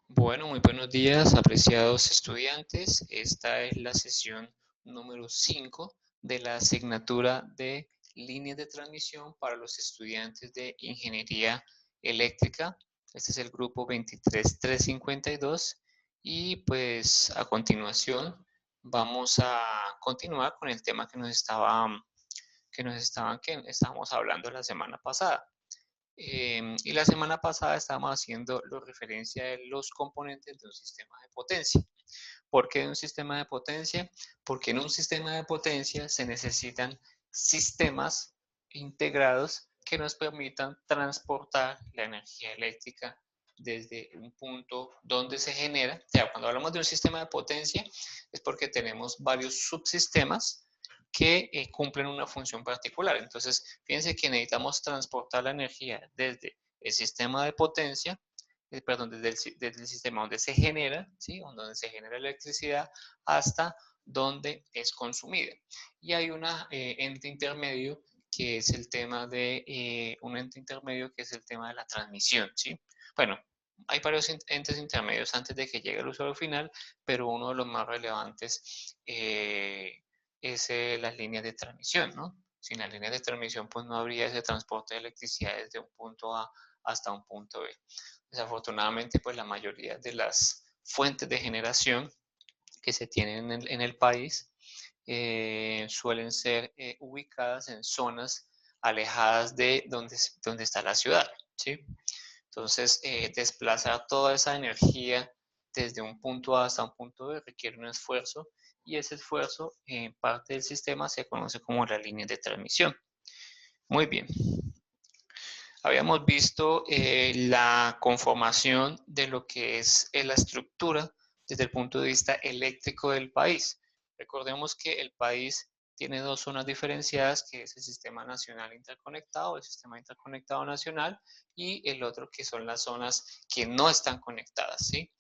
Bueno, muy buenos días, apreciados estudiantes. Esta es la sesión número 5 de la asignatura de líneas de transmisión para los estudiantes de Ingeniería Eléctrica. Este es el grupo 23352 y pues a continuación vamos a continuar con el tema que estábamos hablando la semana pasada. Y la semana pasada estábamos haciendo la referencia de los componentes de un sistema de potencia. ¿Por qué de un sistema de potencia? Porque en un sistema de potencia se necesitan sistemas integrados que nos permitan transportar la energía eléctrica desde un punto donde se genera. O sea, cuando hablamos de un sistema de potencia es porque tenemos varios subsistemas que cumplen una función particular. Entonces, fíjense que necesitamos transportar la energía desde el sistema de potencia, perdón, desde el sistema donde se genera, ¿sí? Donde se genera electricidad, hasta donde es consumida. Y hay un ente intermedio que es el tema de un ente intermedio que es el tema de la transmisión, ¿sí? Bueno, hay varios entes intermedios antes de que llegue el usuario final, pero uno de los más relevantes es las líneas de transmisión, ¿no? Sin las líneas de transmisión, pues no habría ese transporte de electricidad desde un punto A hasta un punto B. Desafortunadamente, pues la mayoría de las fuentes de generación que se tienen en el país suelen ser ubicadas en zonas alejadas de donde está la ciudad, ¿sí? Entonces, desplazar toda esa energía desde un punto A hasta un punto B requiere un esfuerzo y ese esfuerzo en parte del sistema se conoce como la línea de transmisión. Muy bien. Habíamos visto la conformación de lo que es la estructura desde el punto de vista eléctrico del país. Recordemos que el país tiene dos zonas diferenciadas, que es el Sistema Nacional Interconectado, el Sistema Interconectado Nacional, y el otro que son las zonas que no están conectadas, ¿sí?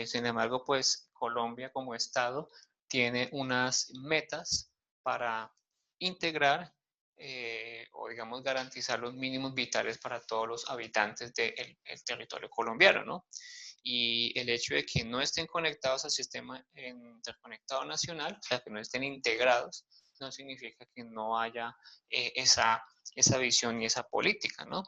Sin embargo, pues Colombia como Estado tiene unas metas para integrar o digamos garantizar los mínimos vitales para todos los habitantes del territorio colombiano, ¿no? Y el hecho de que no estén conectados al sistema interconectado nacional, o sea, que no estén integrados, no significa que no haya esa visión y esa política, ¿no?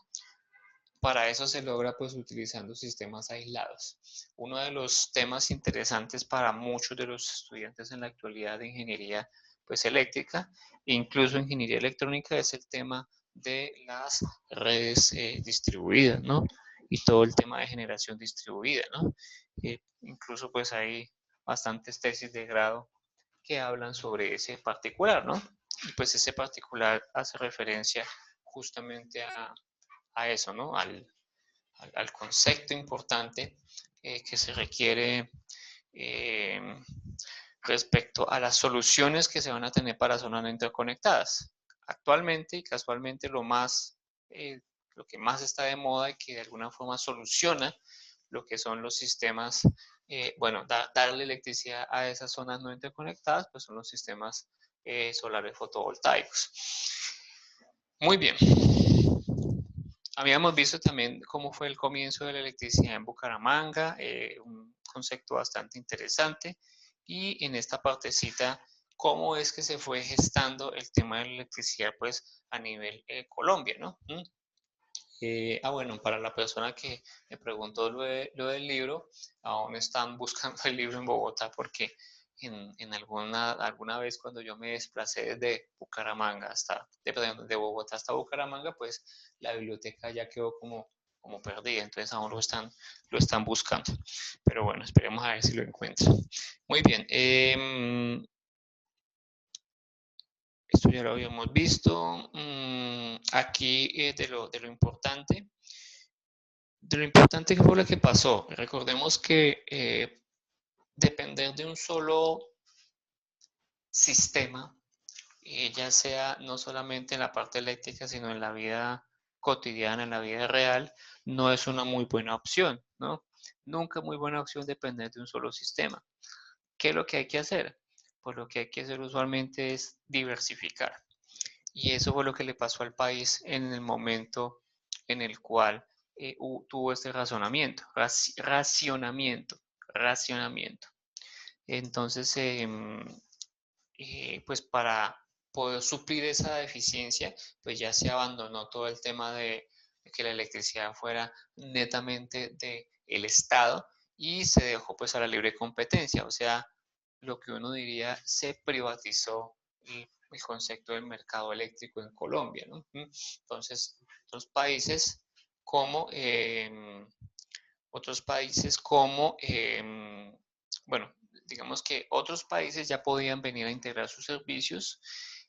Para eso se logra pues utilizando sistemas aislados. Uno de los temas interesantes para muchos de los estudiantes en la actualidad de ingeniería pues eléctrica, incluso ingeniería electrónica, es el tema de las redes distribuidas, ¿no? Y todo el tema de generación distribuida, ¿no? Incluso pues hay bastantes tesis de grado que hablan sobre ese particular, ¿no? Y pues ese particular hace referencia justamente a eso, ¿no? Al concepto importante que se requiere eh, respecto a las soluciones que se van a tener para zonas no interconectadas. Actualmente y casualmente lo que más está de moda y que de alguna forma soluciona lo que son los sistemas, bueno, darle electricidad a esas zonas no interconectadas, pues son los sistemas solares fotovoltaicos. Muy bien. Habíamos visto también cómo fue el comienzo de la electricidad en Bucaramanga, un concepto bastante interesante, y en esta partecita, cómo es que se fue gestando el tema de la electricidad pues a nivel Colombia, ¿no? Bueno, para la persona que me preguntó lo del libro, aún están buscando el libro en Bogotá porque en alguna vez cuando yo me desplacé desde Bucaramanga perdón, de Bogotá hasta Bucaramanga, pues la biblioteca ya quedó como perdida, entonces aún lo están buscando. Pero bueno, esperemos a ver si lo encuentran. Muy bien, esto ya lo habíamos visto. Aquí de lo importante que fue lo que pasó. Recordemos que depender de un solo sistema, ya sea no solamente en la parte eléctrica, sino en la vida cotidiana, en la vida real, no es una muy buena opción, ¿no? Nunca muy buena opción depender de un solo sistema. ¿Qué es lo que hay que hacer? Pues lo que hay que hacer usualmente es diversificar. Y eso fue lo que le pasó al país en el momento en el cual tuvo este racionamiento. Entonces, pues para poder suplir esa deficiencia, pues ya se abandonó todo el tema de que la electricidad fuera netamente del Estado y se dejó pues a la libre competencia, o sea, lo que uno diría se privatizó el concepto del mercado eléctrico en Colombia, ¿no? Entonces, otros países como, bueno, digamos que otros países ya podían venir a integrar sus servicios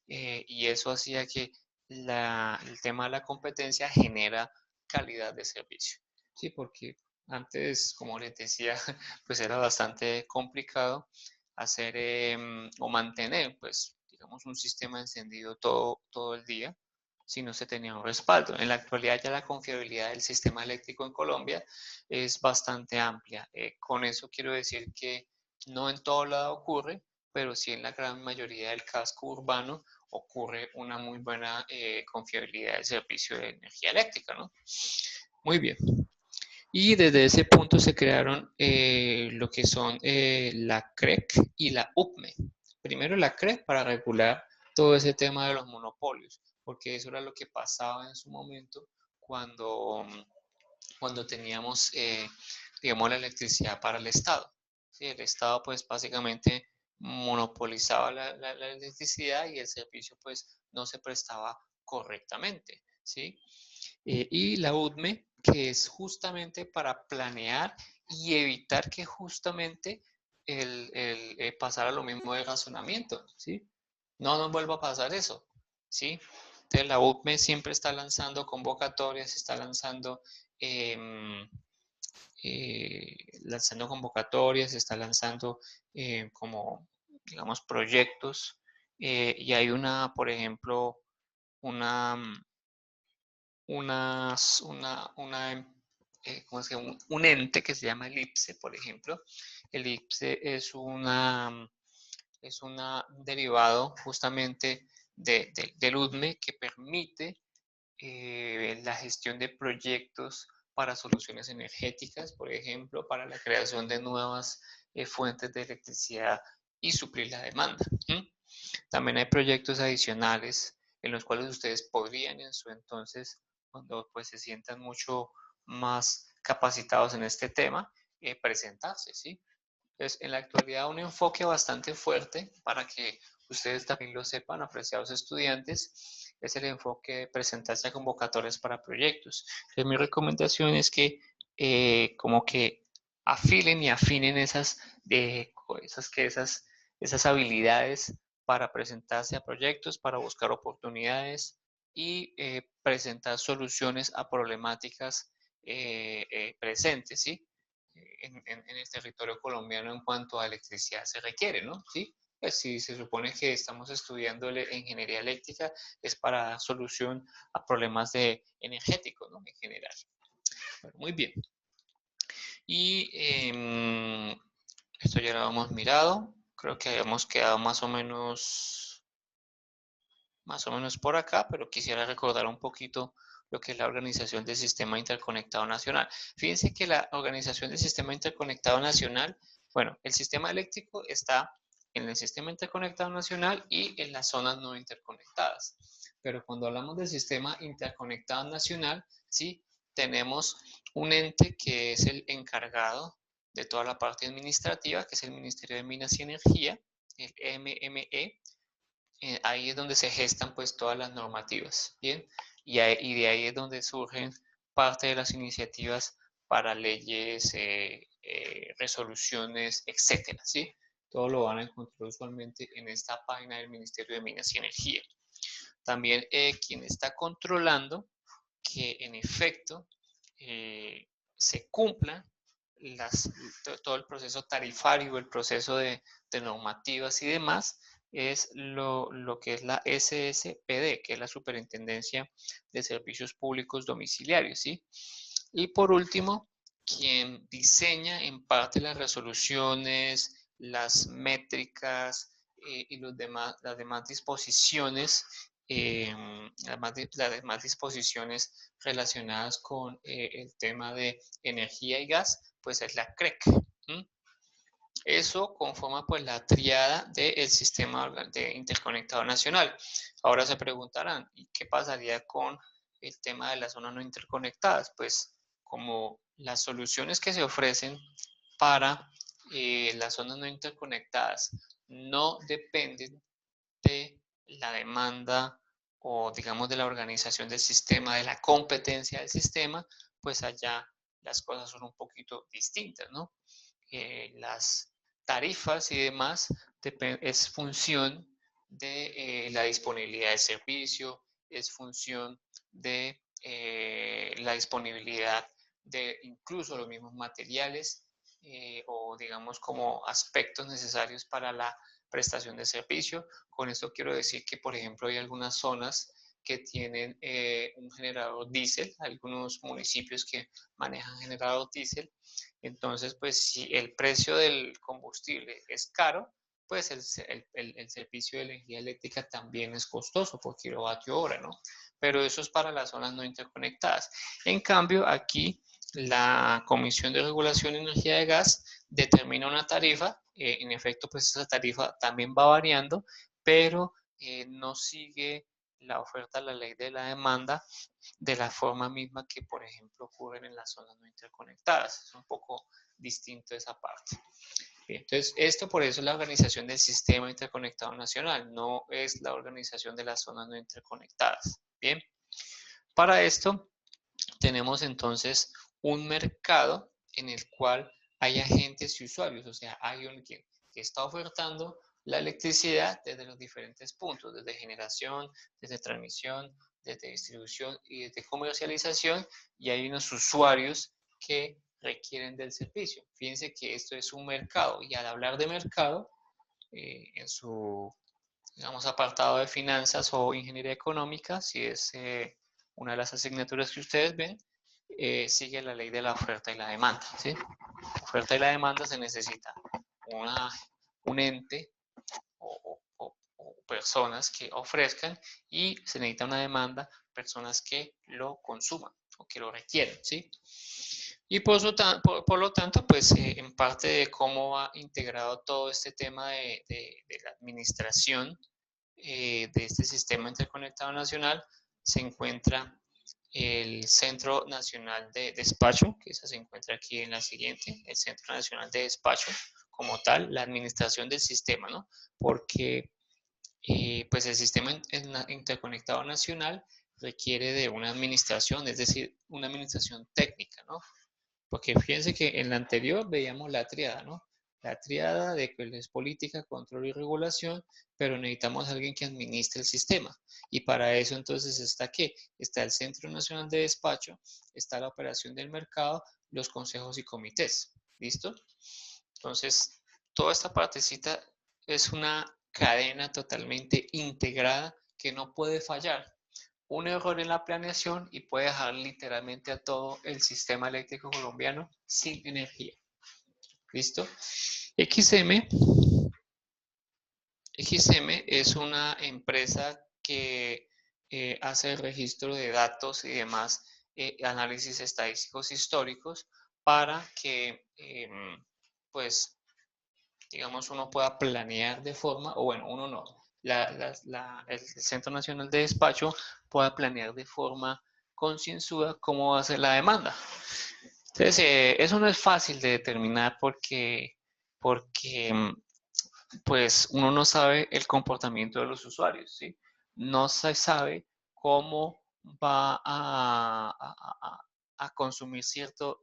y eso hacía que el tema de la competencia genera calidad de servicio. Sí, porque antes, como les decía, pues era bastante complicado hacer o mantener, pues, digamos, un sistema encendido todo el día si no se tenía un respaldo. En la actualidad ya la confiabilidad del sistema eléctrico en Colombia es bastante amplia. Con eso quiero decir que no en todo lado ocurre, pero sí en la gran mayoría del casco urbano ocurre una muy buena confiabilidad del servicio de energía eléctrica, ¿no? Muy bien. Y desde ese punto se crearon lo que son la CREC y la UPME. Primero la CREC para regular todo ese tema de los monopolios, porque eso era lo que pasaba en su momento cuando teníamos, digamos, la electricidad para el Estado. ¿Sí? El Estado, pues, básicamente monopolizaba la electricidad y el servicio, pues, no se prestaba correctamente, ¿sí? Y la UDME, que es justamente para planear y evitar que justamente pasara lo mismo de razonamiento, ¿sí? No nos vuelva a pasar eso, ¿sí? Entonces la UDME siempre está lanzando convocatorias, está em, lanzando convocatorias, está lanzando como, digamos, proyectos. Y hay por ejemplo, una, ¿cómo se llama? Un ente que se llama el IPSE, por ejemplo. El IPSE es un derivado justamente del UDME que permite la gestión de proyectos para soluciones energéticas, por ejemplo, para la creación de nuevas fuentes de electricidad y suplir la demanda. También hay proyectos adicionales en los cuales ustedes podrían en su entonces, cuando pues se sientan mucho más capacitados en este tema, presentarse, ¿sí? Entonces, en la actualidad un enfoque bastante fuerte para que ustedes también lo sepan, apreciados estudiantes, es el enfoque de presentarse a convocatorias para proyectos. Entonces, mi recomendación es que como que afilen y afinen esas habilidades para presentarse a proyectos, para buscar oportunidades y presentar soluciones a problemáticas presentes, ¿sí? En el territorio colombiano en cuanto a electricidad se requiere, ¿no? ¿Sí? Pues si se supone que estamos estudiando ingeniería eléctrica, es para dar solución a problemas energéticos, ¿no? En general. Bueno, muy bien. Y esto ya lo hemos mirado. Creo que habíamos quedado más o menos por acá, pero quisiera recordar un poquito lo que es la Organización del Sistema Interconectado Nacional. Fíjense que la Organización del Sistema Interconectado Nacional, bueno, el sistema eléctrico está en el Sistema Interconectado Nacional y en las zonas no interconectadas. Pero cuando hablamos del Sistema Interconectado Nacional, sí, tenemos un ente que es el encargado de toda la parte administrativa, que es el Ministerio de Minas y Energía, el MME, ahí es donde se gestan pues todas las normativas, ¿bien? Y de ahí es donde surgen parte de las iniciativas para leyes, resoluciones, etcétera, ¿sí? Todo lo van a encontrar usualmente en esta página del Ministerio de Minas y Energía. También quien está controlando que en efecto se cumplan todo el proceso tarifario, el proceso de normativas y demás, es lo que es la SSPD, que es la Superintendencia de Servicios Públicos Domiciliarios, ¿sí? Y por último, quien diseña en parte las resoluciones, las métricas y las demás disposiciones las demás disposiciones relacionadas con el tema de energía y gas, pues es la CREC. Eso conforma pues la tríada del sistema interconectado nacional. Ahora se preguntarán, ¿y qué pasaría con el tema de las zonas no interconectadas? Pues como las soluciones que se ofrecen para las zonas no interconectadas no dependen de la demanda o digamos de la organización del sistema, de la competencia del sistema, pues allá las cosas son un poquito distintas, ¿no? Las tarifas y demás es función de la disponibilidad del servicio, es función de la disponibilidad de incluso los mismos materiales o digamos como aspectos necesarios para la prestación de servicio. Con esto quiero decir que, por ejemplo, hay algunas zonas que tienen un generador diésel, algunos municipios que manejan generador diésel. Entonces, pues si el precio del combustible es caro, pues el servicio de energía eléctrica también es costoso por kilovatio hora, ¿no? Pero eso es para las zonas no interconectadas. En cambio, aquí la Comisión de Regulación de Energía de Gas determina una tarifa. En efecto, pues esa tarifa también va variando, pero no sigue la oferta, la ley de la demanda, de la forma misma que, por ejemplo, ocurren en las zonas no interconectadas. Es un poco distinto esa parte. Bien, entonces, esto por eso es la organización del Sistema Interconectado Nacional, no es la organización de las zonas no interconectadas. Bien, para esto tenemos entonces un mercado en el cual hay agentes y usuarios, o sea, hay alguien que está ofertando la electricidad desde los diferentes puntos, desde generación, desde transmisión, desde distribución y desde comercialización, y hay unos usuarios que requieren del servicio. Fíjense que esto es un mercado, y al hablar de mercado, en su, digamos, apartado de finanzas o ingeniería económica, si es una de las asignaturas que ustedes ven, sigue la ley de la oferta y la demanda. ¿Sí? La oferta y la demanda se necesita un ente o personas que ofrezcan y se necesita una demanda, personas que lo consuman o que lo requieren. ¿Sí? Y por lo tanto, pues en parte de cómo va integrado todo este tema de la administración de este sistema interconectado nacional, se encuentra el Centro Nacional de Despacho, que esa se encuentra aquí en la siguiente, el Centro Nacional de Despacho, como tal, la administración del sistema, ¿no? Porque pues el sistema interconectado nacional requiere de una administración, es decir, una administración técnica, ¿no? Porque fíjense que en la anterior veíamos la triada, ¿no? La triada de que es política, control y regulación, pero necesitamos a alguien que administre el sistema. Y para eso entonces está ¿qué? Está el Centro Nacional de Despacho, está la operación del mercado, los consejos y comités. ¿Listo? Entonces, toda esta partecita es una cadena totalmente integrada que no puede fallar. Un error en la planeación y puede dejar literalmente a todo el sistema eléctrico colombiano sin energía. ¿Listo? XM, XM es una empresa que hace el registro de datos y demás análisis estadísticos históricos para que, pues, digamos, uno pueda planear de forma, o bueno, uno no, el Centro Nacional de Despacho pueda planear de forma concienzuda cómo va a ser la demanda. Entonces, eso no es fácil de determinar porque pues uno no sabe el comportamiento de los usuarios, ¿sí? No se sabe cómo va a consumir cierto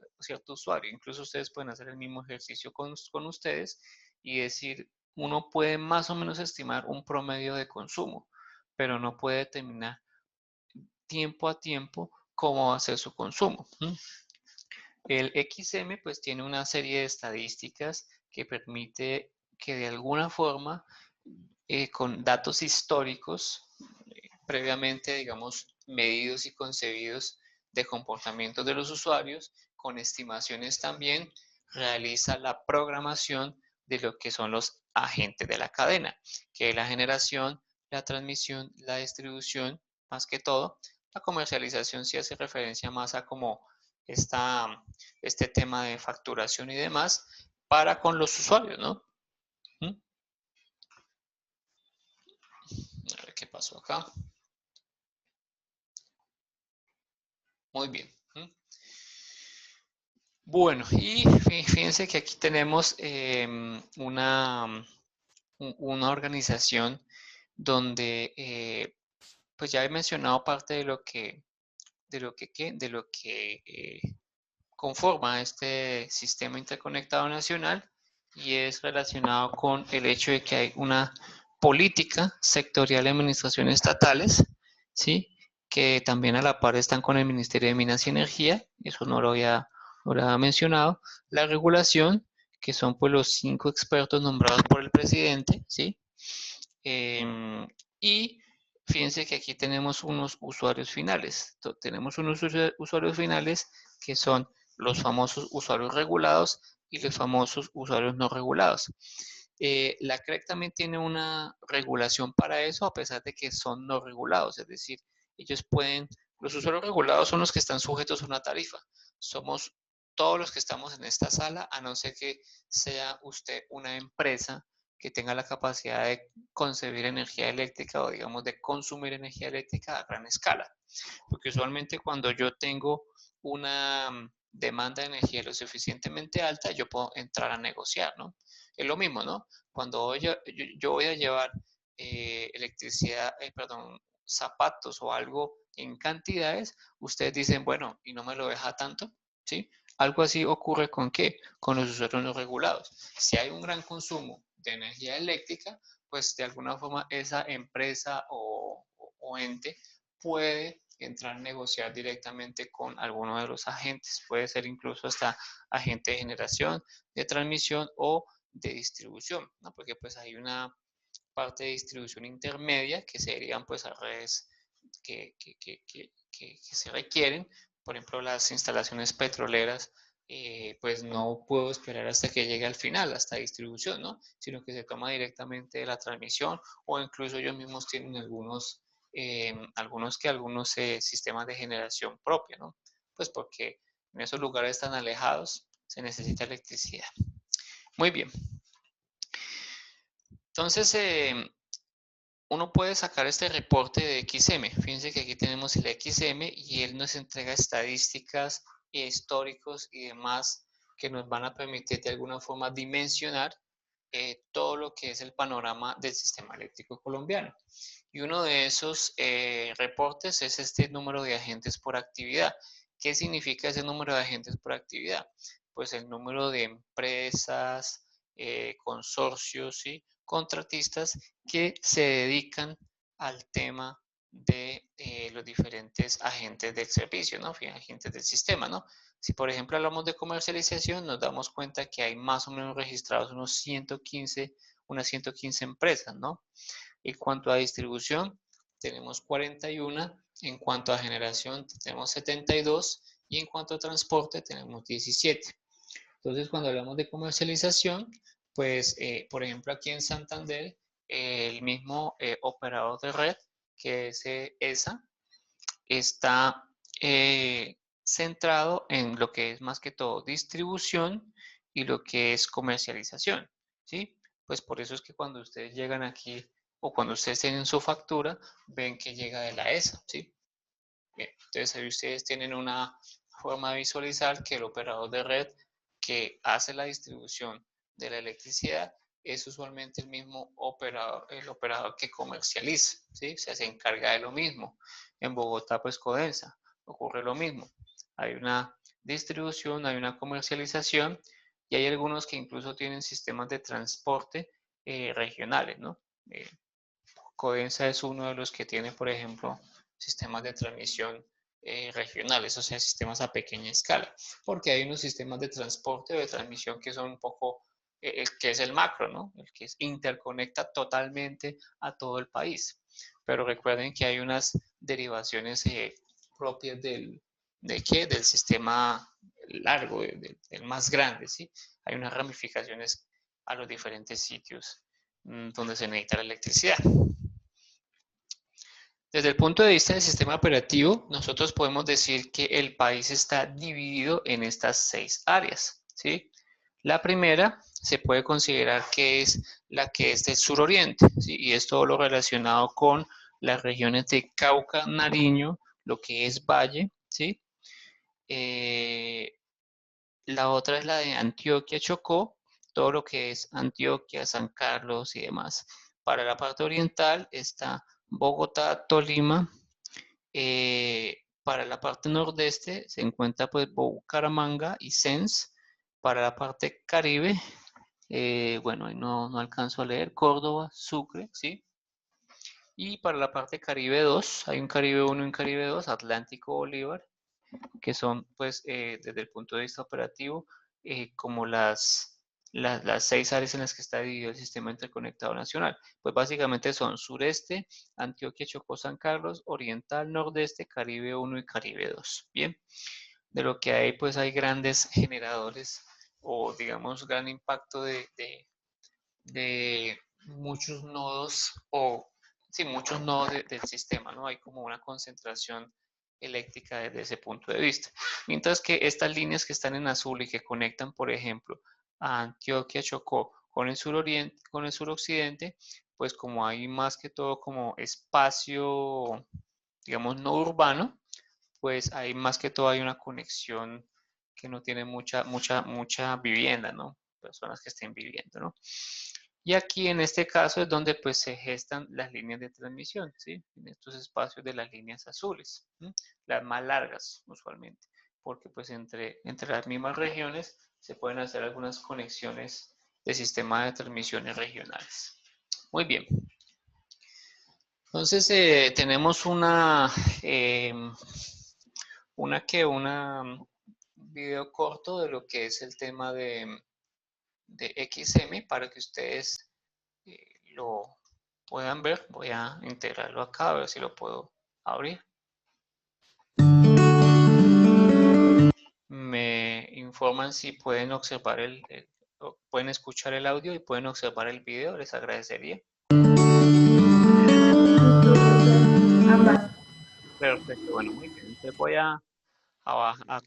usuario. Incluso ustedes pueden hacer el mismo ejercicio con ustedes y decir, uno puede más o menos estimar un promedio de consumo, pero no puede determinar tiempo a tiempo cómo va a ser su consumo. El XM pues tiene una serie de estadísticas que permite que de alguna forma, con datos históricos, previamente, digamos, medidos y concebidos de comportamientos de los usuarios, con estimaciones también, realiza la programación de lo que son los agentes de la cadena, que es la generación, la transmisión, la distribución, más que todo. La comercialización sí hace referencia más a como este tema de facturación y demás para con los usuarios, ¿no? ¿Mm? A ver qué pasó acá. Muy bien. ¿Mm? Bueno, y fíjense que aquí tenemos una organización donde, pues ya he mencionado parte de lo que conforma este sistema interconectado nacional y es relacionado con el hecho de que hay una política sectorial de administraciones estatales, ¿sí? Que también a la par están con el Ministerio de Minas y Energía, eso no lo había mencionado, la regulación, que son pues los 5 expertos nombrados por el presidente, ¿sí? Y fíjense que aquí tenemos unos usuarios finales. Tenemos unos usuarios finales que son los famosos usuarios regulados y los famosos usuarios no regulados. La CREC también tiene una regulación para eso, a pesar de que son no regulados, es decir, los usuarios regulados son los que están sujetos a una tarifa. Somos todos los que estamos en esta sala, a no ser que sea usted una empresa que tenga la capacidad de concebir energía eléctrica o digamos de consumir energía eléctrica a gran escala. Porque usualmente cuando yo tengo una demanda de energía lo suficientemente alta, yo puedo entrar a negociar, ¿no? Es lo mismo, ¿no? Cuando yo voy a llevar electricidad, perdón, zapatos o algo en cantidades, ustedes dicen, bueno, y no me lo deja tanto, ¿sí? Algo así ocurre con ¿qué? Con los usuarios no regulados. Si hay un gran consumo de energía eléctrica, pues de alguna forma esa empresa o ente puede entrar a negociar directamente con alguno de los agentes. Puede ser incluso hasta agente de generación, de transmisión o de distribución, ¿no? Porque pues hay una parte de distribución intermedia que serían pues a redes que se requieren. Por ejemplo, las instalaciones petroleras, pues no puedo esperar hasta que llegue al final, hasta distribución, ¿no? Sino que se toma directamente de la transmisión o incluso ellos mismos tienen algunos sistemas de generación propia, ¿no? Pues porque en esos lugares tan alejados se necesita electricidad. Muy bien. Entonces, uno puede sacar este reporte de XM. Fíjense que aquí tenemos el XM y él nos entrega estadísticas, históricos y demás que nos van a permitir de alguna forma dimensionar todo lo que es el panorama del sistema eléctrico colombiano. Y uno de esos reportes es este número de agentes por actividad. ¿Qué significa ese número de agentes por actividad? Pues el número de empresas, consorcios, ¿sí? Contratistas que se dedican al tema de los diferentes agentes del servicio, ¿no? Agentes del sistema, ¿no? Si por ejemplo hablamos de comercialización, nos damos cuenta que hay más o menos registrados unas 115 empresas, ¿no? En cuanto a distribución, tenemos 41, en cuanto a generación tenemos 72 y en cuanto a transporte tenemos 17. Entonces, cuando hablamos de comercialización, pues, por ejemplo, aquí en Santander, el mismo operador de red, que es ESA, está centrado en lo que es más que todo distribución y lo que es comercialización, ¿sí? Pues por eso es que cuando ustedes llegan aquí o cuando ustedes tienen su factura, ven que llega de la ESA, ¿sí? Bien, entonces ahí ustedes tienen una forma de visualizar que el operador de red que hace la distribución de la electricidad es usualmente el mismo operador, el operador que comercializa, ¿sí? Se encarga de lo mismo. En Bogotá, pues Codensa, ocurre lo mismo. Hay una distribución, hay una comercialización y hay algunos que incluso tienen sistemas de transporte regionales, ¿no? Eh, Codensa es uno de los que tiene, por ejemplo, sistemas de transmisión regionales, o sea, sistemas a pequeña escala, porque hay unos sistemas de transporte o de transmisión que son un poco, que es el macro, ¿no? El que interconecta totalmente a todo el país. Pero recuerden que hay unas derivaciones propias del sistema largo, del más grande, ¿sí? Hay unas ramificaciones a los diferentes sitios donde se necesita la electricidad. Desde el punto de vista del sistema operativo, nosotros podemos decir que el país está dividido en estas 6 áreas, ¿sí? La primera se puede considerar que es la que es del suroriente, ¿sí? Y es todo lo relacionado con las regiones de Cauca, Nariño, lo que es Valle, ¿sí? La otra es la de Antioquia, Chocó, todo lo que es Antioquia, San Carlos y demás. Para la parte oriental está Bogotá, Tolima. Para la parte nordeste se encuentra pues Bucaramanga y Sens. Para la parte caribe, bueno, ahí no alcanzo a leer, Córdoba, Sucre, ¿sí? Y para la parte Caribe 2, hay un Caribe 1 y un Caribe 2, Atlántico, Bolívar, que son, pues, desde el punto de vista operativo, como las 6 áreas en las que está dividido el sistema interconectado nacional. Pues básicamente son sureste, Antioquia, Chocó, San Carlos, oriental, nordeste, Caribe 1 y Caribe 2. Bien, de lo que hay, pues hay grandes generadores o, digamos, gran impacto de muchos nodos o, sí, muchos nodos del sistema, ¿no? Hay como una concentración eléctrica desde ese punto de vista. Mientras que estas líneas que están en azul y que conectan, por ejemplo, a Antioquia, Chocó con el suroriente, con el suroccidente, pues como hay más que todo como espacio, digamos, no urbano, pues hay más que todo hay una conexión que no tiene mucha vivienda, ¿no? Personas que estén viviendo, ¿no? Y aquí en este caso es donde pues se gestan las líneas de transmisión, ¿sí? En estos espacios de las líneas azules, ¿sí? Las más largas usualmente, porque pues entre las mismas regiones se pueden hacer algunas conexiones de sistema de transmisiones regionales. Muy bien. Entonces tenemos un video corto de lo que es el tema de XM para que ustedes lo puedan ver. Voy a integrarlo acá, a ver si lo puedo abrir. Me informan si pueden observar pueden escuchar el audio y pueden observar el video, les agradecería. Perfecto, bueno, muy bien. Entonces voy a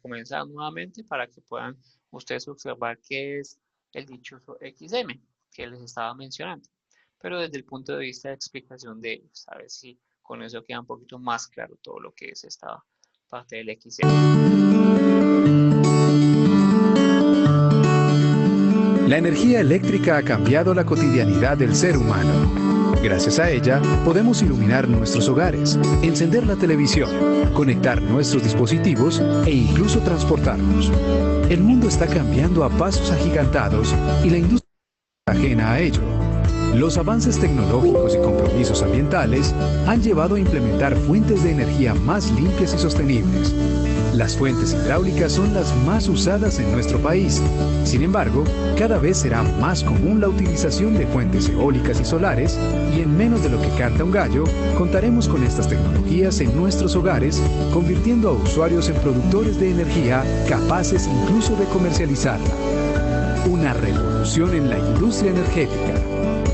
comenzar nuevamente para que puedan ustedes observar qué es el dichoso XM que les estaba mencionando, pero desde el punto de vista de explicación de ellos, a ver si con eso queda un poquito más claro todo lo que es esta parte del XM. La energía eléctrica ha cambiado la cotidianidad del ser humano. Gracias a ella, podemos iluminar nuestros hogares, encender la televisión, conectar nuestros dispositivos e incluso transportarnos. El mundo está cambiando a pasos agigantados y la industria es ajena a ello. Los avances tecnológicos y compromisos ambientales han llevado a implementar fuentes de energía más limpias y sostenibles. Las fuentes hidráulicas son las más usadas en nuestro país. Sin embargo, cada vez será más común la utilización de fuentes eólicas y solares, y en menos de lo que canta un gallo, contaremos con estas tecnologías en nuestros hogares, convirtiendo a usuarios en productores de energía capaces incluso de comercializarla. Una revolución en la industria energética.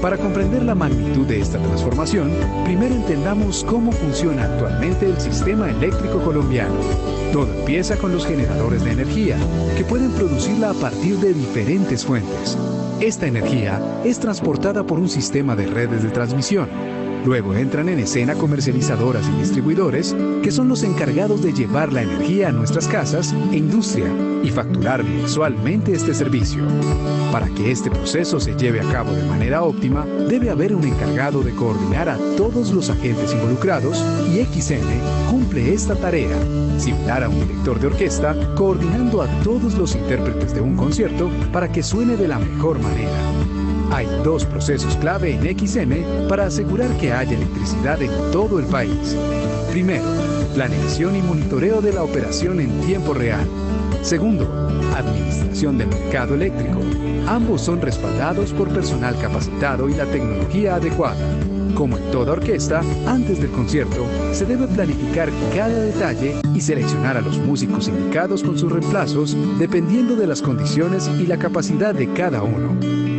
Para comprender la magnitud de esta transformación, primero entendamos cómo funciona actualmente el sistema eléctrico colombiano. Todo empieza con los generadores de energía, que pueden producirla a partir de diferentes fuentes. Esta energía es transportada por un sistema de redes de transmisión. Luego entran en escena comercializadoras y distribuidores, que son los encargados de llevar la energía a nuestras casas e industria y facturar mensualmente este servicio. Para que este proceso se lleve a cabo de manera óptima, debe haber un encargado de coordinar a todos los agentes involucrados, y XM cumple esta tarea, similar a un director de orquesta coordinando a todos los intérpretes de un concierto para que suene de la mejor manera. Hay dos procesos clave en XM para asegurar que haya electricidad en todo el país. Primero, planeación y monitoreo de la operación en tiempo real. Segundo, administración del mercado eléctrico. Ambos son respaldados por personal capacitado y la tecnología adecuada. Como en toda orquesta, antes del concierto, se debe planificar cada detalle y seleccionar a los músicos indicados con sus reemplazos dependiendo de las condiciones y la capacidad de cada uno.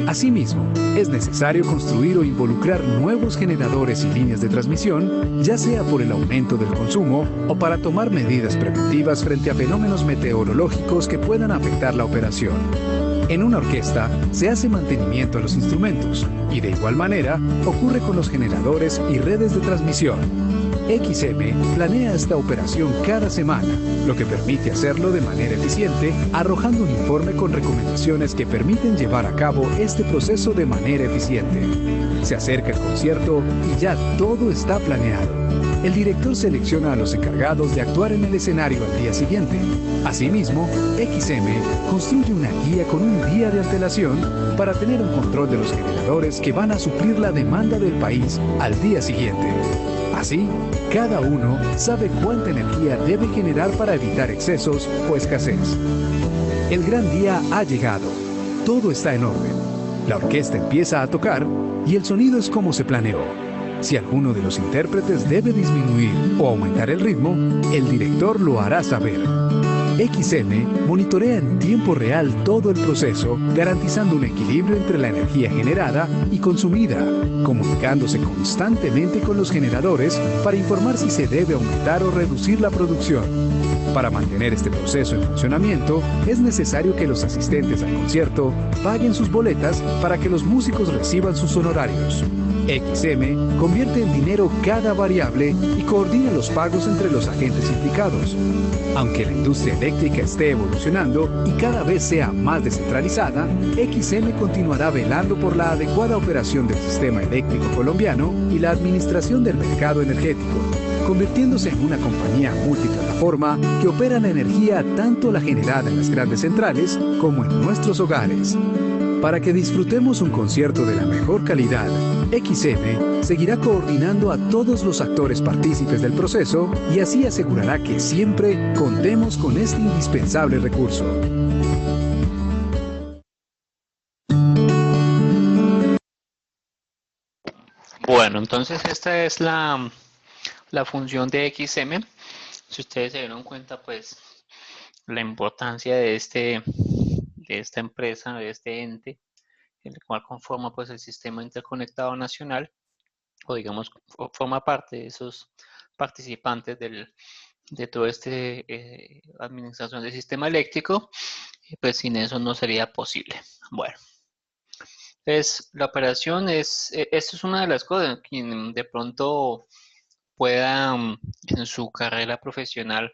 Asimismo, es necesario construir o involucrar nuevos generadores y líneas de transmisión, ya sea por el aumento del consumo o para tomar medidas preventivas frente a fenómenos meteorológicos que puedan afectar la operación. En una orquesta se hace mantenimiento a los instrumentos y de igual manera ocurre con los generadores y redes de transmisión. XM planea esta operación cada semana, lo que permite hacerlo de manera eficiente, arrojando un informe con recomendaciones que permiten llevar a cabo este proceso de manera eficiente. Se acerca el concierto y ya todo está planeado. El director selecciona a los encargados de actuar en el escenario al día siguiente. Asimismo, XM construye una guía con un día de antelación para tener un control de los generadores que van a suplir la demanda del país al día siguiente. Así, cada uno sabe cuánta energía debe generar para evitar excesos o escasez. El gran día ha llegado. Todo está en orden. La orquesta empieza a tocar y el sonido es como se planeó. Si alguno de los intérpretes debe disminuir o aumentar el ritmo, el director lo hará saber. XM monitorea en tiempo real todo el proceso, garantizando un equilibrio entre la energía generada y consumida, comunicándose constantemente con los generadores para informar si se debe aumentar o reducir la producción. Para mantener este proceso en funcionamiento, es necesario que los asistentes al concierto paguen sus boletas para que los músicos reciban sus honorarios. XM convierte en dinero cada variable y coordina los pagos entre los agentes implicados. Aunque la industria eléctrica esté evolucionando y cada vez sea más descentralizada, XM continuará velando por la adecuada operación del sistema eléctrico colombiano y la administración del mercado energético, convirtiéndose en una compañía multiplataforma que opera la energía tanto la generada en las grandes centrales como en nuestros hogares. Para que disfrutemos un concierto de la mejor calidad, XM seguirá coordinando a todos los actores partícipes del proceso y así asegurará que siempre contemos con este indispensable recurso. Bueno, entonces esta es la función de XM. Si ustedes se dieron cuenta, pues la importancia de esta empresa, de este ente, el cual conforma pues el sistema interconectado nacional, o digamos, forma parte de esos participantes de toda esta administración del sistema eléctrico, y pues sin eso no sería posible. Bueno, entonces la operación esto es una de las cosas, quien de pronto pueda en su carrera profesional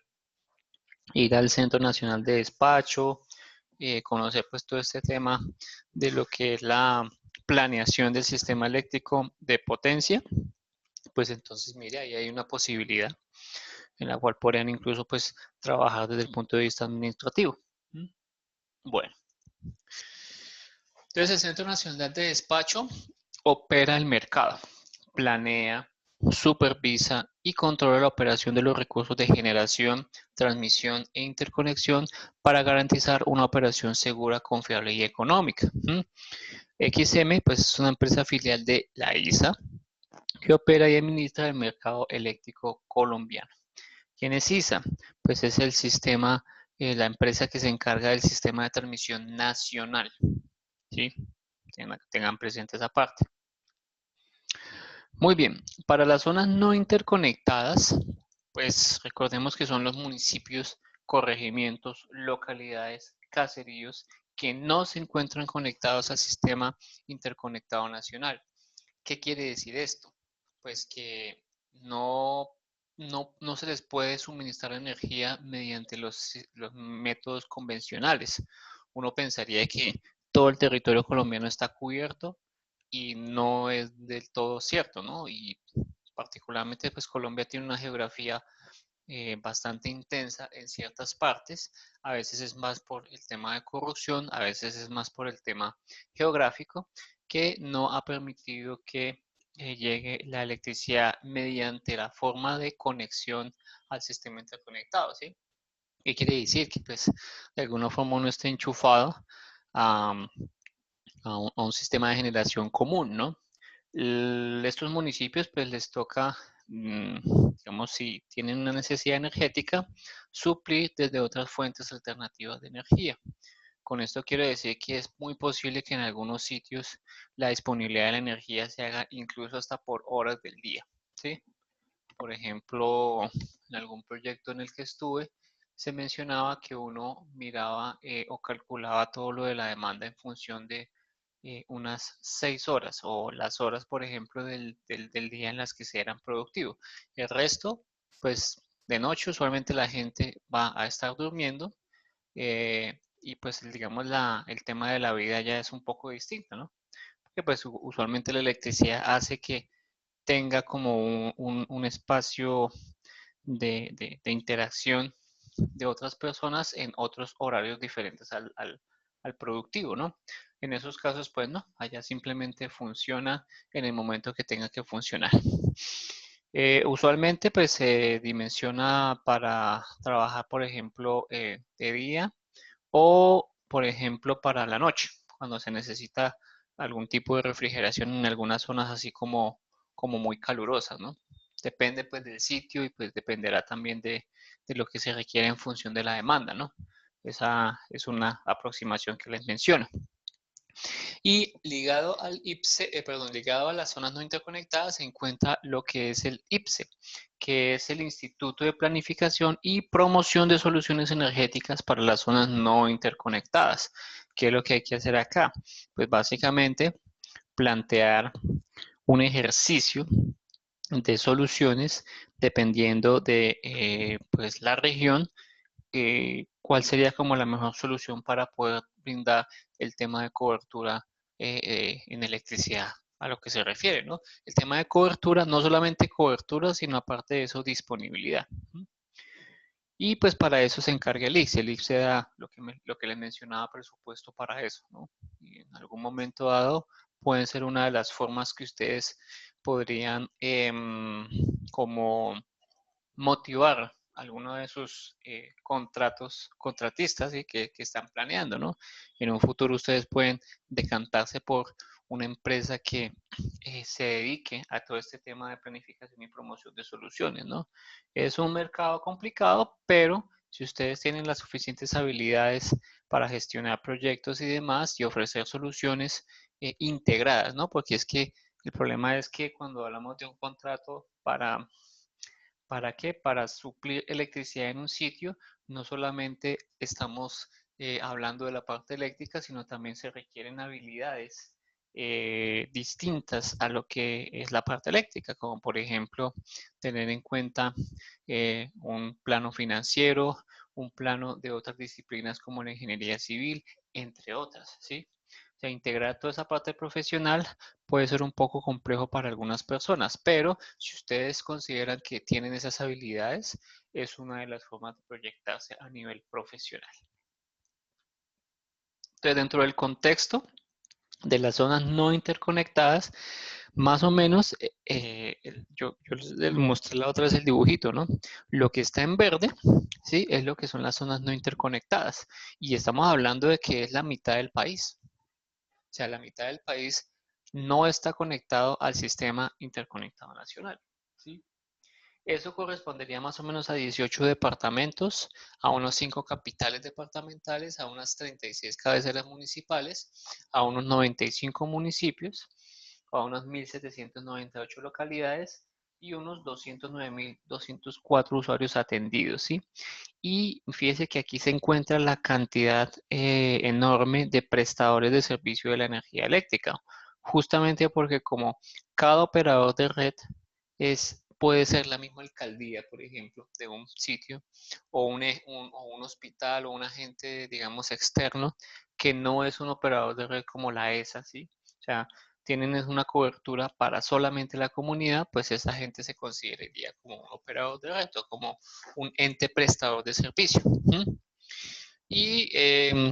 ir al Centro Nacional de Despacho, conocer pues todo este tema de lo que es la planeación del sistema eléctrico de potencia, pues entonces mire, ahí hay una posibilidad en la cual podrían incluso pues trabajar desde el punto de vista administrativo. Bueno, entonces el Centro Nacional de Despacho opera el mercado, planea, supervisa y controla la operación de los recursos de generación, transmisión e interconexión para garantizar una operación segura, confiable y económica. XM pues, es una empresa filial de la ISA que opera y administra el mercado eléctrico colombiano. ¿Quién es ISA? Pues es el sistema, la empresa que se encarga del sistema de transmisión nacional. ¿Sí? Tengan presente esa parte. Muy bien, para las zonas no interconectadas, pues recordemos que son los municipios, corregimientos, localidades, caseríos que no se encuentran conectados al sistema interconectado nacional. ¿Qué quiere decir esto? Pues que no se les puede suministrar energía mediante los métodos convencionales. Uno pensaría que todo el territorio colombiano está cubierto y no es del todo cierto, ¿no? Y particularmente pues Colombia tiene una geografía bastante intensa en ciertas partes, a veces es más por el tema de corrupción, a veces es más por el tema geográfico, que no ha permitido que llegue la electricidad mediante la forma de conexión al sistema interconectado, ¿sí? ¿Qué quiere decir? Que pues de alguna forma uno esté enchufado a un sistema de generación común, ¿no? Estos municipios pues les toca, digamos, si tienen una necesidad energética, suplir desde otras fuentes alternativas de energía. Con esto quiero decir que es muy posible que en algunos sitios la disponibilidad de la energía se haga incluso hasta por horas del día, ¿sí? Por ejemplo, en algún proyecto en el que estuve, se mencionaba que uno miraba o calculaba todo lo de la demanda en función de unas 6 horas o las horas, por ejemplo, del día en las que se eran productivos. El resto, pues de noche usualmente la gente va a estar durmiendo y pues digamos el tema de la vida ya es un poco distinto, ¿no? Porque pues usualmente la electricidad hace que tenga como un espacio de interacción de otras personas en otros horarios diferentes al productivo, ¿no? En esos casos, pues no, allá simplemente funciona en el momento que tenga que funcionar. Usualmente, pues se dimensiona para trabajar, por ejemplo, de día o, por ejemplo, para la noche, cuando se necesita algún tipo de refrigeración en algunas zonas así como muy calurosas, ¿no? Depende pues del sitio y pues dependerá también de lo que se requiere en función de la demanda, ¿no? Esa es una aproximación que les menciono. Y ligado al IPSE, ligado a las zonas no interconectadas se encuentra lo que es el IPSE, que es el Instituto de Planificación y Promoción de Soluciones Energéticas para las zonas no interconectadas. ¿Qué es lo que hay que hacer acá? Pues básicamente plantear un ejercicio de soluciones dependiendo de pues la región, cuál sería como la mejor solución para poder brindar el tema de cobertura en electricidad a lo que se refiere, ¿no? El tema de cobertura, no solamente cobertura, sino aparte de eso, disponibilidad. Y pues para eso se encarga el ICE. El ICE da lo que les mencionaba, presupuesto para eso, ¿no? Y en algún momento dado pueden ser una de las formas que ustedes podrían como motivar alguno de sus contratistas y que están planeando, ¿no? En un futuro ustedes pueden decantarse por una empresa que se dedique a todo este tema de planificación y promoción de soluciones, ¿no? Es un mercado complicado, pero si ustedes tienen las suficientes habilidades para gestionar proyectos y demás y ofrecer soluciones integradas, ¿no? Porque es que el problema es que cuando hablamos de un contrato ¿para qué? Para suplir electricidad en un sitio, no solamente estamos hablando de la parte eléctrica, sino también se requieren habilidades distintas a lo que es la parte eléctrica, como por ejemplo tener en cuenta un plano financiero, un plano de otras disciplinas como la ingeniería civil, entre otras, ¿sí? O sea, integrar toda esa parte profesional puede ser un poco complejo para algunas personas, pero si ustedes consideran que tienen esas habilidades, es una de las formas de proyectarse a nivel profesional. Entonces, dentro del contexto de las zonas no interconectadas, más o menos, yo les mostré la otra vez el dibujito, ¿no? Lo que está en verde, ¿sí? Es lo que son las zonas no interconectadas. Y estamos hablando de que es la mitad del país. O sea, la mitad del país no está conectado al sistema interconectado nacional, ¿sí? Eso correspondería más o menos a 18 departamentos, a unos 5 capitales departamentales, a unas 36 cabeceras municipales, a unos 95 municipios, a unos 1.798 localidades y unos 209.204 usuarios atendidos, ¿sí? Y fíjese que aquí se encuentra la cantidad enorme de prestadores de servicio de la energía eléctrica, justamente porque como cada operador de red puede ser la misma alcaldía, por ejemplo, de un sitio, o un hospital, o un agente, digamos, externo, que no es un operador de red como la ESA, ¿sí? O sea, tienen una cobertura para solamente la comunidad, pues esa gente se consideraría como un operador de red o como un ente prestador de servicio. Y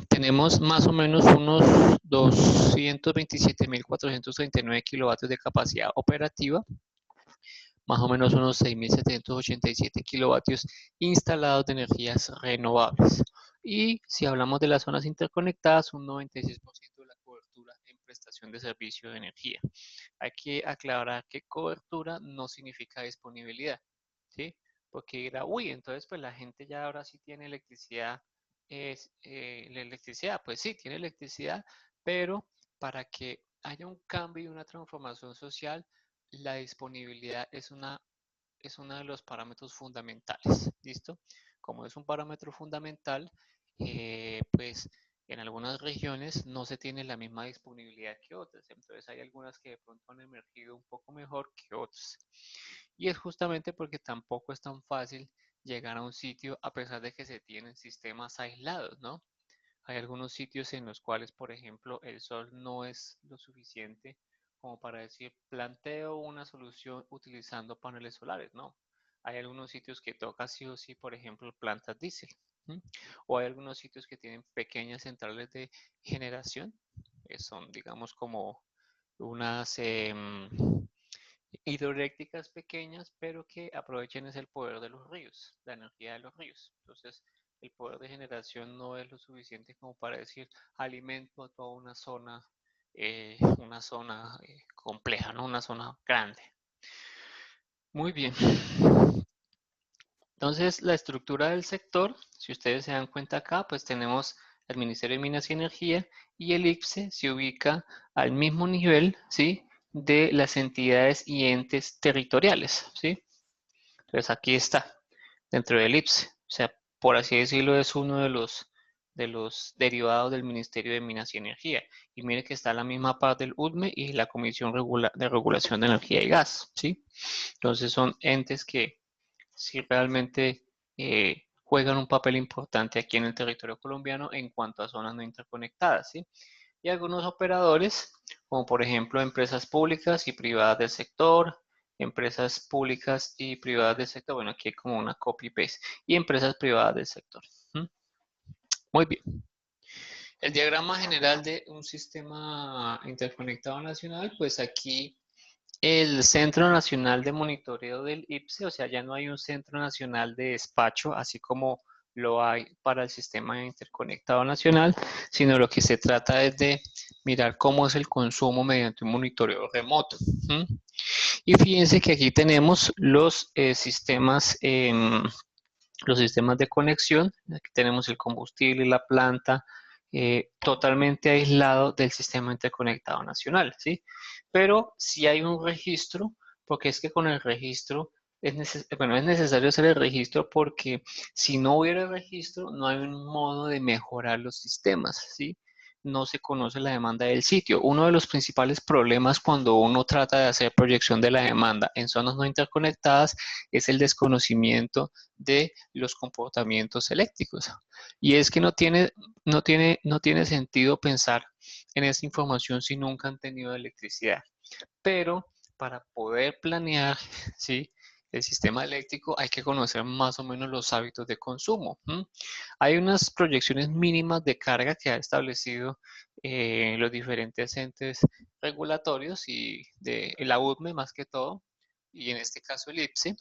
tenemos más o menos unos 227.439 kilovatios de capacidad operativa, más o menos unos 6.787 kilovatios instalados de energías renovables. Y si hablamos de las zonas interconectadas, un 96% de la cobertura en prestación prestación de servicio de energía. Hay que aclarar que cobertura no significa disponibilidad, ¿sí? Porque dirá, uy, entonces pues la gente ya ahora sí tiene electricidad, la electricidad, pues sí, tiene electricidad, pero para que haya un cambio y una transformación social, la disponibilidad es uno de los parámetros fundamentales, ¿listo? Como es un parámetro fundamental, pues en algunas regiones no se tiene la misma disponibilidad que otras, entonces hay algunas que de pronto han emergido un poco mejor que otras. Y es justamente porque tampoco es tan fácil llegar a un sitio a pesar de que se tienen sistemas aislados, ¿no? Hay algunos sitios en los cuales, por ejemplo, el sol no es lo suficiente como para decir, planteo una solución utilizando paneles solares, ¿no? Hay algunos sitios que toca sí o sí, por ejemplo, plantas diésel. ¿M? O hay algunos sitios que tienen pequeñas centrales de generación, que son, digamos, como unas hidroeléctricas pequeñas, pero que aprovechen es el poder de los ríos, la energía de los ríos. Entonces, el poder de generación no es lo suficiente como para decir alimento a toda una zona compleja, ¿no? Una zona grande. Muy bien. Entonces, la estructura del sector, si ustedes se dan cuenta acá, pues tenemos el Ministerio de Minas y Energía y el IPSE se ubica al mismo nivel, ¿sí? De las entidades y entes territoriales, ¿sí? Entonces aquí está, dentro del IPSE. O sea, por así decirlo, es uno de los derivados del Ministerio de Minas y Energía. Y mire que está a la misma par del UDME y la Comisión de Regulación de Energía y Gas, ¿sí? Entonces son entes que sí realmente juegan un papel importante aquí en el territorio colombiano en cuanto a zonas no interconectadas, ¿sí? Y algunos operadores, como por ejemplo empresas públicas y privadas del sector, empresas públicas y privadas del sector, bueno, aquí hay como una copy-paste, y empresas privadas del sector. Muy bien. El diagrama general de un sistema interconectado nacional, pues aquí el Centro Nacional de Monitoreo del IPSE, o sea, ya no hay un Centro Nacional de Despacho, así como lo hay para el Sistema Interconectado Nacional, sino lo que se trata es de mirar cómo es el consumo mediante un monitoreo remoto. Y fíjense que aquí tenemos los sistemas de conexión. Aquí tenemos el combustible y la planta totalmente aislado del sistema interconectado nacional, ¿sí? Pero si hay un registro, porque es que con el registro es necesario hacer el registro porque si no hubiera registro no hay un modo de mejorar los sistemas, ¿sí? No se conoce la demanda del sitio. Uno de los principales problemas cuando uno trata de hacer proyección de la demanda en zonas no interconectadas es el desconocimiento de los comportamientos eléctricos. Y es que no tiene sentido pensar en esa información si nunca han tenido electricidad. Pero para poder planear, ¿sí? El sistema eléctrico hay que conocer más o menos los hábitos de consumo. Hay unas proyecciones mínimas de carga que ha establecido los diferentes entes regulatorios y de la UDME más que todo, y en este caso el IPSE,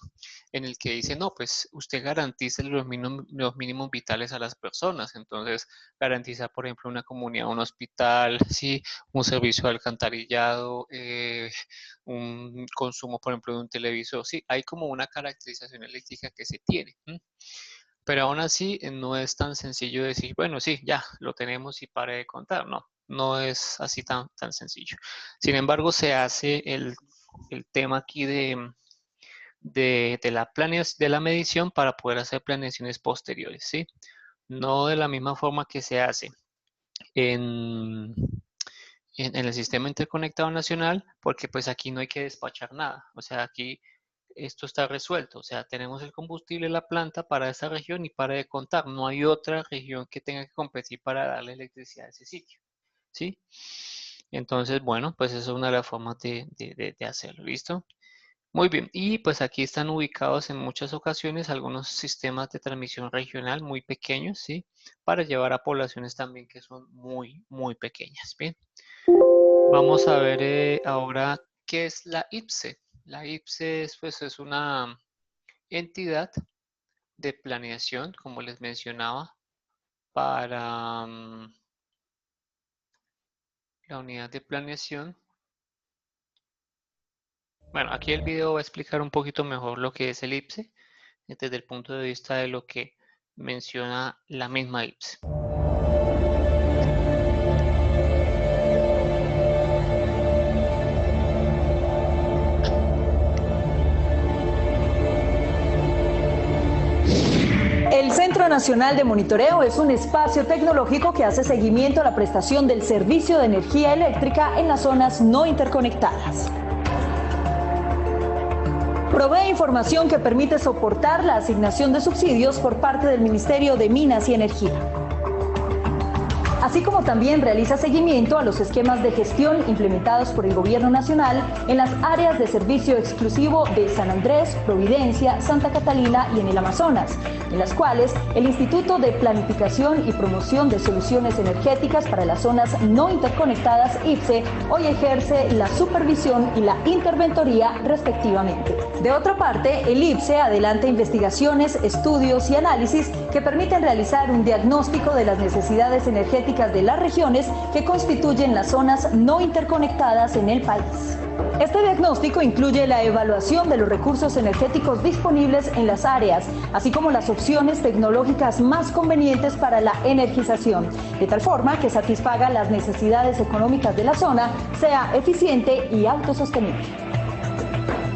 en el que dice, no, pues usted garantice los mínimos vitales a las personas. Entonces, garantiza, por ejemplo, una comunidad, un hospital, ¿sí? Un servicio de alcantarillado, un consumo, por ejemplo, de un televisor. Sí, hay como una caracterización eléctrica que se tiene. Pero aún así, no es tan sencillo decir, bueno, sí, ya, lo tenemos y pare de contar. No, no es así tan sencillo. Sin embargo, se hace el tema aquí de la medición para poder hacer planeaciones posteriores, ¿sí? No de la misma forma que se hace en, en el sistema interconectado nacional, porque pues aquí no hay que despachar nada, o sea, aquí esto está resuelto, o sea, tenemos el combustible, la planta para esa región y para de contar, no hay otra región que tenga que competir para darle electricidad a ese sitio, ¿sí? Entonces, bueno, pues eso es una de las formas de hacerlo, ¿listo? Muy bien, y pues aquí están ubicados en muchas ocasiones algunos sistemas de transmisión regional muy pequeños, ¿sí? Para llevar a poblaciones también que son muy pequeñas, ¿bien? Vamos a ver ahora qué es la IPSE. La IPSE pues, es una entidad de planeación, como les mencionaba, para la unidad de planeación. Bueno, aquí el video va a explicar un poquito mejor lo que es el IPCEI desde el punto de vista de lo que menciona la misma IPCEI. El Centro Nacional de Monitoreo es un espacio tecnológico que hace seguimiento a la prestación del servicio de energía eléctrica en las zonas no interconectadas. Provee información que permite soportar la asignación de subsidios por parte del Ministerio de Minas y Energía, así como también realiza seguimiento a los esquemas de gestión implementados por el Gobierno Nacional en las áreas de servicio exclusivo de San Andrés, Providencia, Santa Catalina y en el Amazonas, en las cuales el Instituto de Planificación y Promoción de Soluciones Energéticas para las Zonas No Interconectadas, IPCEI, hoy ejerce la supervisión y la interventoría respectivamente. De otra parte, el IPCEI adelanta investigaciones, estudios y análisis que permiten realizar un diagnóstico de las necesidades energéticas de las regiones que constituyen las zonas no interconectadas en el país. Este diagnóstico incluye la evaluación de los recursos energéticos disponibles en las áreas, así como las opciones tecnológicas más convenientes para la energización, de tal forma que satisfaga las necesidades económicas de la zona, sea eficiente y autosostenible.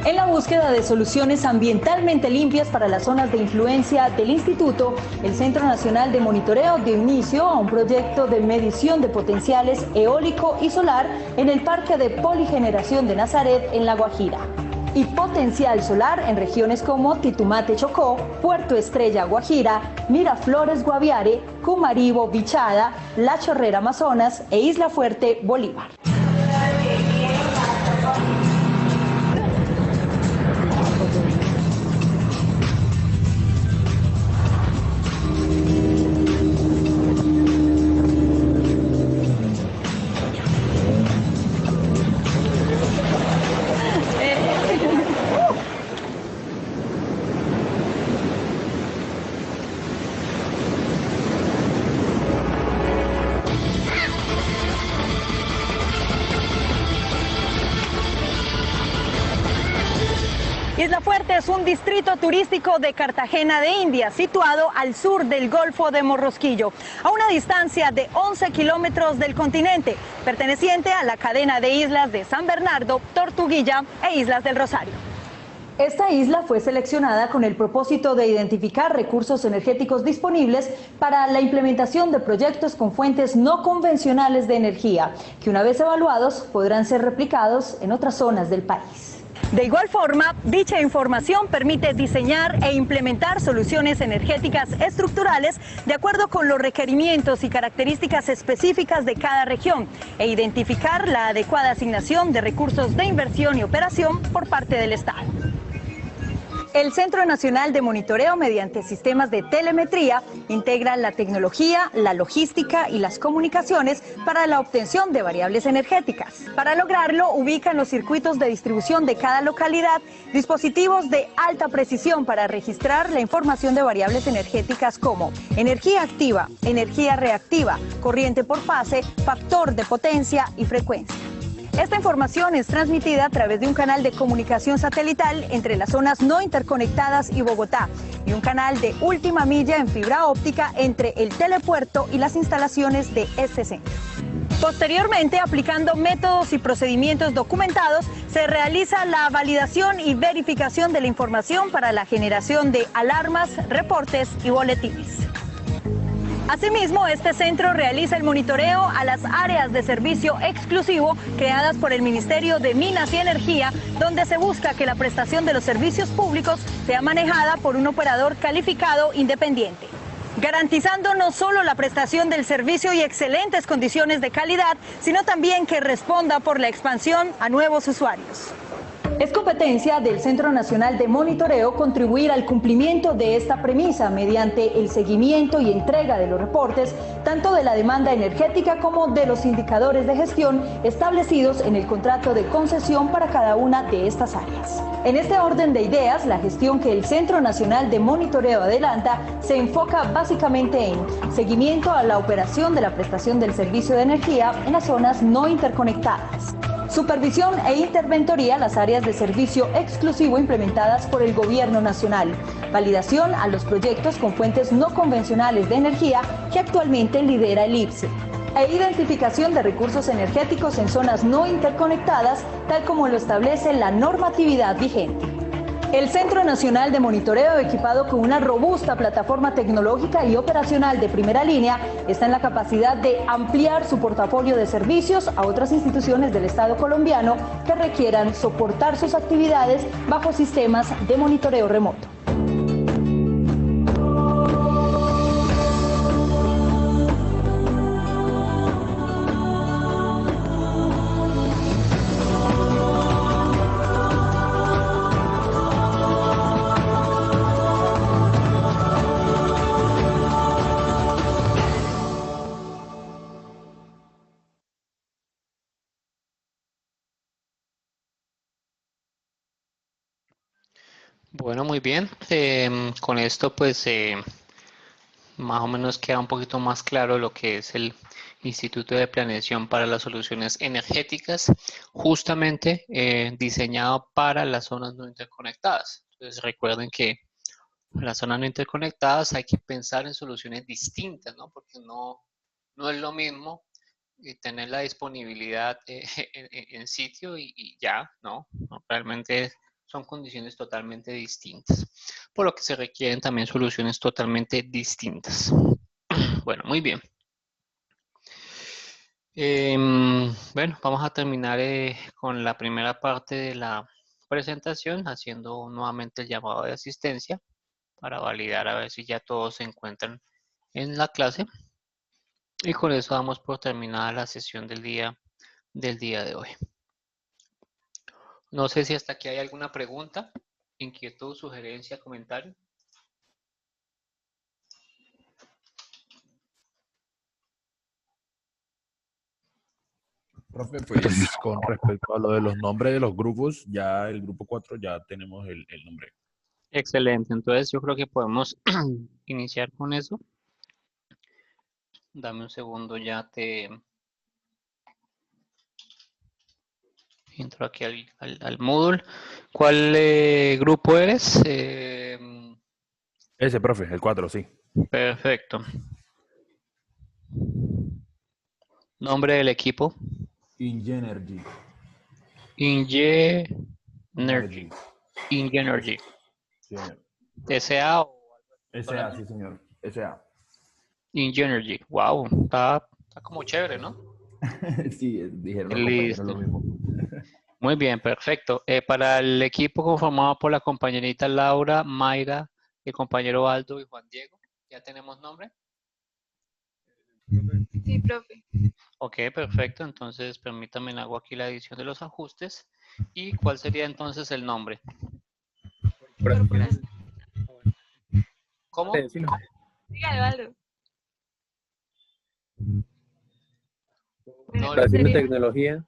En la búsqueda de soluciones ambientalmente limpias para las zonas de influencia del Instituto, el Centro Nacional de Monitoreo dio inicio a un proyecto de medición de potenciales eólico y solar en el Parque de Poligeneración de Nazaret en La Guajira, y potencial solar en regiones como Titumate, Chocó, Puerto Estrella, Guajira, Miraflores, Guaviare, Cumaribo, Vichada, La Chorrera, Amazonas e Isla Fuerte, Bolívar. Isla Fuerte es un distrito turístico de Cartagena de Indias, situado al sur del Golfo de Morrosquillo, a una distancia de 11 kilómetros del continente, perteneciente a la cadena de islas de San Bernardo, Tortuguilla e Islas del Rosario. Esta isla fue seleccionada con el propósito de identificar recursos energéticos disponibles para la implementación de proyectos con fuentes no convencionales de energía, que una vez evaluados podrán ser replicados en otras zonas del país. De igual forma, dicha información permite diseñar e implementar soluciones energéticas estructurales de acuerdo con los requerimientos y características específicas de cada región e identificar la adecuada asignación de recursos de inversión y operación por parte del Estado. El Centro Nacional de Monitoreo, mediante sistemas de telemetría, integra la tecnología, la logística y las comunicaciones para la obtención de variables energéticas. Para lograrlo, ubica en los circuitos de distribución de cada localidad dispositivos de alta precisión para registrar la información de variables energéticas como energía activa, energía reactiva, corriente por fase, factor de potencia y frecuencia. Esta información es transmitida a través de un canal de comunicación satelital entre las zonas no interconectadas y Bogotá y un canal de última milla en fibra óptica entre el telepuerto y las instalaciones de este centro. Posteriormente, aplicando métodos y procedimientos documentados, se realiza la validación y verificación de la información para la generación de alarmas, reportes y boletines. Asimismo, este centro realiza el monitoreo a las áreas de servicio exclusivo creadas por el Ministerio de Minas y Energía, donde se busca que la prestación de los servicios públicos sea manejada por un operador calificado independiente, garantizando no solo la prestación del servicio y excelentes condiciones de calidad, sino también que responda por la expansión a nuevos usuarios. Es competencia del Centro Nacional de Monitoreo contribuir al cumplimiento de esta premisa mediante el seguimiento y entrega de los reportes, tanto de la demanda energética como de los indicadores de gestión establecidos en el contrato de concesión para cada una de estas áreas. En este orden de ideas, la gestión que el Centro Nacional de Monitoreo adelanta se enfoca básicamente en seguimiento a la operación de la prestación del servicio de energía en las zonas no interconectadas, supervisión e interventoría a las áreas de servicio exclusivo implementadas por el Gobierno Nacional, validación a los proyectos con fuentes no convencionales de energía que actualmente lidera el IPCE, e identificación de recursos energéticos en zonas no interconectadas, tal como lo establece la normatividad vigente. El Centro Nacional de Monitoreo, equipado con una robusta plataforma tecnológica y operacional de primera línea, está en la capacidad de ampliar su portafolio de servicios a otras instituciones del Estado colombiano que requieran soportar sus actividades bajo sistemas de monitoreo remoto. Bueno, muy bien. Con esto pues más o menos queda un poquito más claro lo que es el Instituto de Planeación para las Soluciones Energéticas, justamente diseñado para las zonas no interconectadas. Entonces recuerden que en las zonas no interconectadas hay que pensar en soluciones distintas, ¿no? Porque no es lo mismo tener la disponibilidad en sitio y ya, ¿no? Realmente son condiciones totalmente distintas, por lo que se requieren también soluciones totalmente distintas. Bueno, muy bien. Bueno, vamos a terminar con la primera parte de la presentación, haciendo nuevamente el llamado de asistencia para validar a ver si ya todos se encuentran en la clase. Y con eso damos por terminada la sesión del día de hoy. No sé si hasta aquí hay alguna pregunta, inquietud, sugerencia, comentario. Profe, pues con respecto a lo de los nombres de los grupos, ya el grupo 4 ya tenemos el nombre. Excelente, entonces yo creo que podemos iniciar con eso. Dame un segundo, ya te entro aquí al Moodle. ¿Cuál grupo eres? Ese, profe, el 4, sí. Perfecto. Nombre del equipo. Ingenergy. Ingenergy. Ingenergy. Sí, señor. SA o SA, sí, señor. SA. Ingenergy. Wow, está como chévere, ¿no? Sí, dijeron los compañeros lo mismo. Muy bien, perfecto. Para el equipo conformado por la compañerita Laura, Mayra, el compañero Aldo y Juan Diego, ¿ya tenemos nombre? Sí, profe. Ok, perfecto. Entonces, permítanme, hago aquí la edición de los ajustes. ¿Y cuál sería entonces el nombre? Corporal. ¿Cómo? Dígalo, Aldo. No, Bueno, sería Tecnología.